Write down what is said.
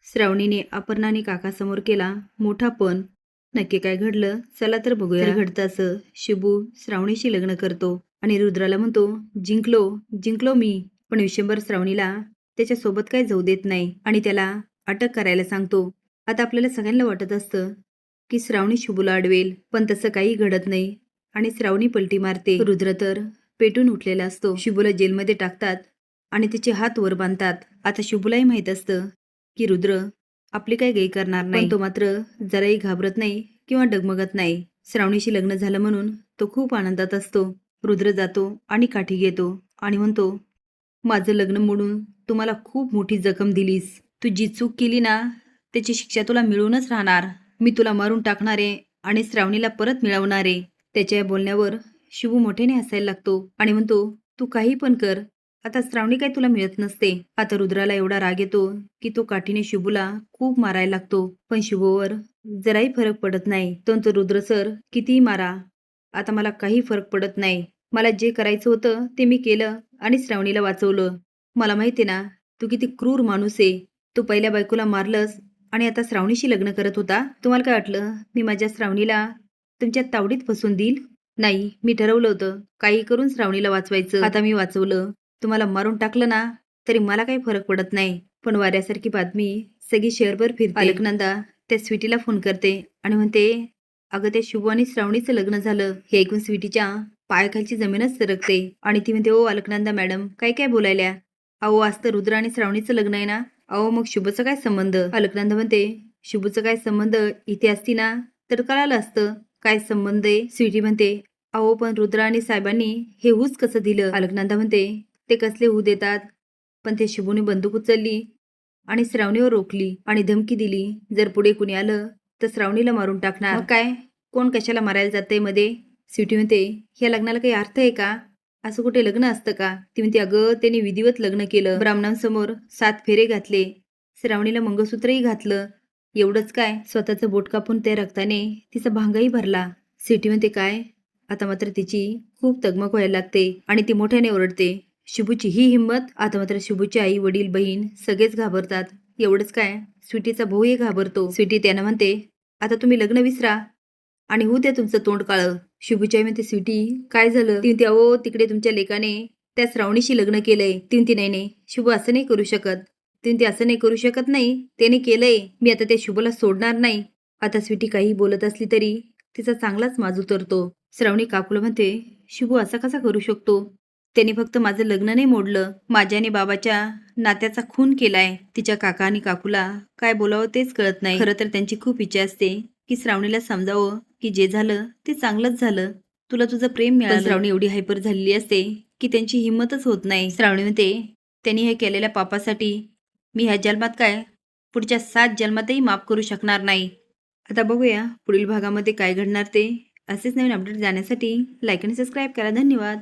श्रावणीने अपर्णाने काकासमोर केला मोठा पण. नक्की काय घडलं चला तर बघूया. घडतं असं, शिबू श्रावणीशी लग्न करतो आणि रुद्राला म्हणतो जिंकलो जिंकलो मी. पण विशंभर श्रावणीला त्याच्यासोबत काय जाऊ देत नाही आणि त्याला अटक करायला सांगतो. आता आपल्याला सगळ्यांना वाटत असतं की श्रावणी शुभूला अडवेल, पण तसं काही घडत नाही आणि श्रावणी पलटी मारते. रुद्र तर पेटून उठलेला असतो. शुभूला जेलमध्ये टाकतात आणि तिचे हात वर बांधतात. आता शुभूलाही माहित असतं की रुद्र आपली काही गई करणार नाही, पण तो मात्र जराही घाबरत नाही किंवा डगमगत नाही. श्रावणीशी लग्न झालं म्हणून तो खूप आनंदात असतो. रुद्र जातो आणि काठी घेतो आणि म्हणतो माझं लग्न मोडून तुम्हाला खूप मोठी जखम दिलीस. तू जी चूक केली ना त्याची शिक्षा तुला मिळूनच राहणार. मी तुला मारून टाकणारे आणि श्रावणीला परत मिळवणारे. त्याच्या या बोलण्यावर शिवू मोठ्याने हसायला लागतो आणि म्हणतो तू काही पण कर, आता श्रावणी काही तुला मिळत नसते. आता रुद्राला एवढा राग येतो की तो काठीने शुभूला खूप मारायला लागतो, पण शुभूवर जराही फरक पडत नाही. तो रुद्र सर कितीही मारा, आता मला काही फरक पडत नाही. मला जे करायचं होतं ते मी केलं आणि श्रावणीला वाचवलं. मला माहिती ना तू किती क्रूर माणूस आहे. तू पहिल्या बायकोला मारलंस आणि आता श्रावणीशी लग्न करत होता. तुम्हाला काय वाटलं मी माझ्या श्रावणीला तुमच्या तावडीत फसवून देईल? नाही, मी ठरवलं होतं काही करून श्रावणीला वाचवायचं. आता मी वाचवलं. तुम्हाला मारून टाकलं ना तरी मला काही फरक पडत नाही. पण वाऱ्यासारखी बातमी सगळी शहरभर फिरते. अलकनंदा त्या स्वीटीला फोन करते आणि म्हणते अगं त्या शुभू आणि श्रावणीचं लग्न झालं. हे ऐकून स्वीटीच्या पायाखालची जमीनच सरकते आणि ती म्हणते ओ अलकनंदा मॅडम काय काय बोलायल्या. अहो आज तर रुद्र आणि श्रावणीचं लग्न आहे ना. अहो मग शुभचं काय संबंध? अलकनंदा म्हणते शुभचं काय संबंध इथे असती ना तर कळालं असतं काय संबंध आहे. स्वीटी म्हणते अहो पण रुद्र आणि साहेबांनी हे हूच कसं दिलं? अलकनंदा म्हणते ते कसले हू देतात, पण ते शुभूने बंदूक उचलली आणि श्रावणीवर रोखली आणि धमकी दिली जर पुढे कुणी आलं तर श्रावणीला मारून टाकणार. मग काय कोण कशाला मारायला जाते मध्ये? स्वीटी म्हणते ह्या लग्नाला काही अर्थ आहे का? असं कुठे लग्न असतं का? ती म्हणते अगं त्यांनी विधिवत लग्न केलं, ब्राह्मणांसमोर 7 फेरे घातले, श्रावणीला मंगळसूत्रही घातलं. एवढंच काय स्वतःचं बोट कापून त्या रक्ताने तिचा भांगाही भरला. स्वीटी म्हणते काय? आता मात्र तिची खूप तगमग व्हायला लागते आणि ती मोठ्याने ओरडते शुभूची ही हिंमत. आता मात्र शुभूची आई वडील बहीण सगळेच घाबरतात. एवढंच काय स्वीटीचा भाऊही घाबरतो. स्वीटी त्यानं म्हणते आता तुम्ही लग्न विसरा आणि होऊ द्या तुमचं तोंड काळं. शुभूची आई म्हणते स्वीटी काय झालं? ती म्हणते अहो तिकडे तुमच्या लेकाने त्या श्रावणीशी लग्न केलंय. ती म्हणते नाही नाही शुभू असं नाही करू शकत. ती म्हणते असं नाही करू शकत नाही, त्याने केलंय. मी आता त्या शुभूला सोडणार नाही. आता स्वीटी काही बोलत असली तरी तिचा चांगलाच माज उतरतो. श्रावणी काकूला म्हणते शुभू असा कसा करू शकतो? त्याने फक्त माझं लग्न नाही मोडलं, माझ्या आणि बाबाच्या नात्याचा खून केलाय. तिच्या काका आणि काकूला काय बोलावं तेच कळत नाही. खरं तर त्यांची खूप इच्छा असते की श्रावणीला समजावं की जे झालं ते चांगलंच झालं, तुला तुझं प्रेम मिळालं. श्रावणी एवढी हायपर झालेली असते की त्यांची हिंमतच होत नाही. श्रावणी म्हणते त्यांनी हे केलेल्या पापासाठी मी ह्या जन्मात काय पुढच्या 7 जन्मातही माफ करू शकणार नाही. आता बघूया पुढील भागामध्ये काय घडणार ते. असेच नवीन अपडेट जाण्यासाठी लाईक आणि सबस्क्राईब करा. धन्यवाद.